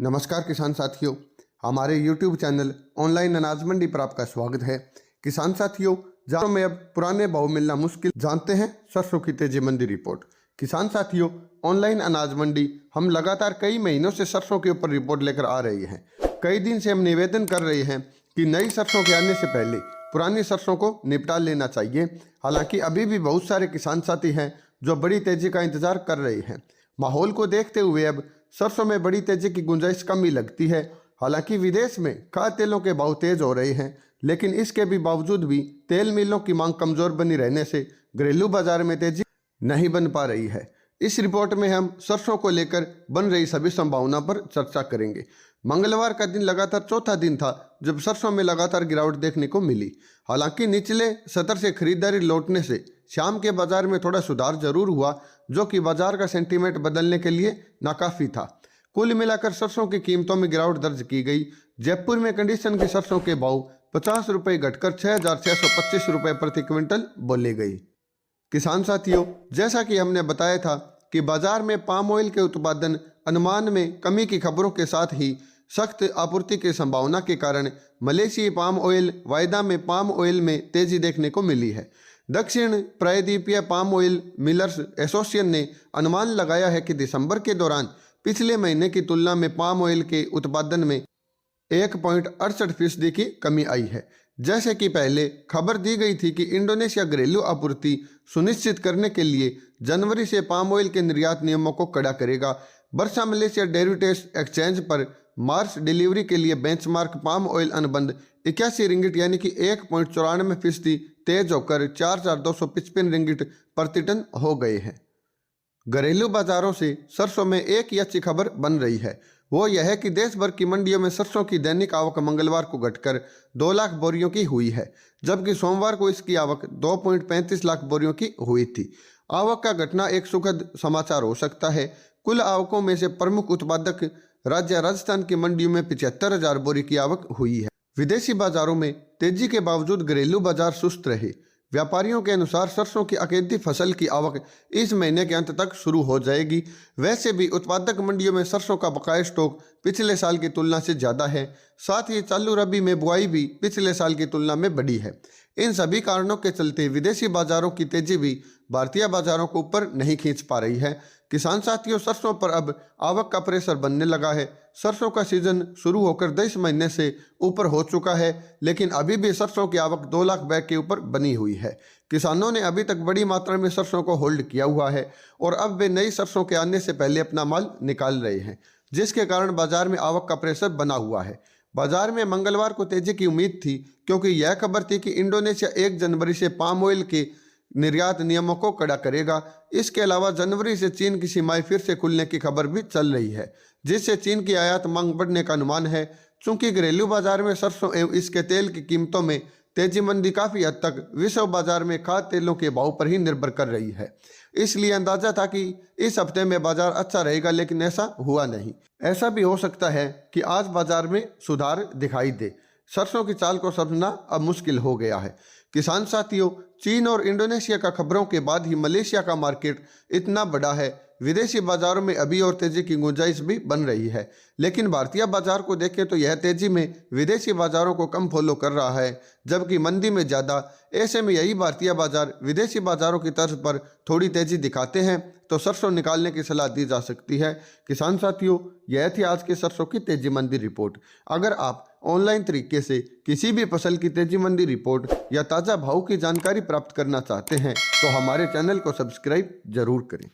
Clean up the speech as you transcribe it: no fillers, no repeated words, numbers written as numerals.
नमस्कार किसान साथियों, हमारे YouTube चैनल ऑनलाइन अनाज मंडी पर आपका स्वागत है। किसान साथियों, जहाँ में अब पुराने भाव मिलना मुश्किल, जानते हैं सरसों की तेजी मंडी रिपोर्ट। किसान साथियों, ऑनलाइन अनाज मंडी हम लगातार कई महीनों से सरसों के ऊपर रिपोर्ट लेकर आ रही हैं। कई दिन से हम निवेदन कर रहे हैं कि नई सरसों के आने से पहले पुरानी सरसों को निपटा लेना चाहिए। हालांकि अभी भी बहुत सारे किसान साथी हैं जो बड़ी तेजी का इंतजार कर रहे हैं। माहौल को देखते हुए अब सरसों में बड़ी तेजी की गुंजाइश कम ही लगती है। हालांकि विदेश में खाद्य तेलों के भाव तेज हो रहे हैं, लेकिन इसके भी बावजूद भी तेल मिलों की मांग कमजोर बनी रहने से घरेलू बाजार में तेजी नहीं बन पा रही है। इस रिपोर्ट में हम सरसों को लेकर बन रही सभी संभावना पर चर्चा करेंगे। मंगलवार का दिन लगातार चौथा दिन था जब सरसों में लगातार गिरावट देखने को मिली। हालांकि निचले स्तर से खरीदारी लौटने से शाम के बाजार में थोड़ा सुधार जरूर हुआ, जो कि बाजार का सेंटीमेंट बदलने के लिए नाकाफी था। कुल मिलाकर सरसों की कीमतों में गिरावट दर्ज की गई। जयपुर में कंडीशन की सरसों के भाव 50 रुपये घटकर 6,625 रुपये प्रति क्विंटल बोले गई। किसान साथियों, जैसा कि हमने बताया था कि बाजार में पाम ऑयल के उत्पादन अनुमान में कमी की खबरों के साथ ही सख्त आपूर्ति की संभावना के कारण मलेशियाई पाम ऑयल वायदा में पाम ऑयल में तेजी देखने को मिली है। दक्षिण प्रायद्वीपीय पाम ऑयल मिलर्स एसोसिएशन ने अनुमान लगाया है कि दिसंबर के दौरान पिछले महीने की तुलना में पाम ऑयल के उत्पादन में 1.68% की कमी आई है। जैसे कि पहले खबर दी गई थी कि इंडोनेशिया घरेलू आपूर्ति सुनिश्चित करने के लिए जनवरी से पाम ऑयल के निर्यात नियमों को कड़ा करेगा। बर्सा मलेशिया डेरिवेटिव्स एक्सचेंज पर मार्च डिलीवरी के लिए बेंचमार्क पाम ऑयल अनुबंध 81 रिंगिट यानी कि 1.94% तेज होकर 4,255 रिंगिट प्रति टन हो गए हैं। घरेलू बाजारों से सरसों में एक ही अच्छी खबर बन रही है, वो यह है कि देश भर की मंडियों में सरसों की दैनिक आवक मंगलवार को घटकर 2 लाख बोरियों की हुई है, जबकि सोमवार को इसकी आवक 2.35 लाख बोरियों की हुई थी। आवक का घटना एक सुखद समाचार हो सकता है। कुल आवकों में से प्रमुख उत्पादक राज्य राजस्थान की मंडियों में 75,000 बोरी की आवक हुई है। विदेशी बाजारों में तेजी के बावजूद घरेलू बाजार सुस्त रहे। व्यापारियों के अनुसार सरसों की अकेदी फसल की आवक इस महीने के अंत तक शुरू हो जाएगी। वैसे भी उत्पादक मंडियों में सरसों का बकाया स्टॉक पिछले साल की तुलना से ज़्यादा है। साथ ही चालू रबी में बुआई भी पिछले साल की तुलना में बढ़ी है। इन सभी कारणों के चलते विदेशी बाजारों की तेजी भी भारतीय बाजारों को ऊपर नहीं खींच पा रही है। किसान साथियों, सरसों पर अब आवक का प्रेशर बनने लगा है। सरसों का सीजन शुरू होकर 10 महीने से ऊपर हो चुका है, लेकिन अभी भी सरसों की आवक 2 लाख बैग के ऊपर बनी हुई है। किसानों ने अभी तक बड़ी मात्रा में सरसों को होल्ड किया हुआ है और अब वे नई सरसों के आने से पहले अपना माल निकाल रहे हैं, जिसके कारण बाजार में आवक का प्रेशर बना हुआ है। बाजार में मंगलवार को तेजी की उम्मीद थी, क्योंकि यह खबर थी कि इंडोनेशिया 1 जनवरी से पाम ऑयल के निर्यात नियमों को कड़ा करेगा। इसके अलावा जनवरी से चीन की सीमाएं फिर से खुलने की खबर भी चल रही है, जिससे चीन की आयात मांग बढ़ने का अनुमान है। चूंकि घरेलू बाजार में सरसों एवं इसके तेल की कीमतों में तेजी मंदी काफ़ी हद तक विश्व बाजार में खाद्य तेलों के भाव पर ही निर्भर कर रही है, इसलिए अंदाजा था कि इस हफ्ते में बाजार अच्छा रहेगा, लेकिन ऐसा हुआ नहीं। ऐसा भी हो सकता है कि आज बाजार में सुधार दिखाई दे। सरसों की चाल को समझना अब मुश्किल हो गया है। किसान साथियों, चीन और इंडोनेशिया का खबरों के बाद ही मलेशिया का मार्केट इतना बड़ा है। विदेशी बाजारों में अभी और तेजी की गुंजाइश भी बन रही है, लेकिन भारतीय बाजार को देखें तो यह तेजी में विदेशी बाजारों को कम फॉलो कर रहा है, जबकि मंदी में ज़्यादा। ऐसे में यही भारतीय बाजार विदेशी बाजारों की तर्ज पर थोड़ी तेजी दिखाते हैं तो सरसों निकालने की सलाह दी जा सकती है। किसान साथियों, यह थी आज की सरसों की तेजी मंदी रिपोर्ट। अगर आप ऑनलाइन तरीके से किसी भी फसल की तेजी मंदी रिपोर्ट या ताज़ा भाव की जानकारी प्राप्त करना चाहते हैं तो हमारे चैनल को सब्सक्राइब जरूर करें।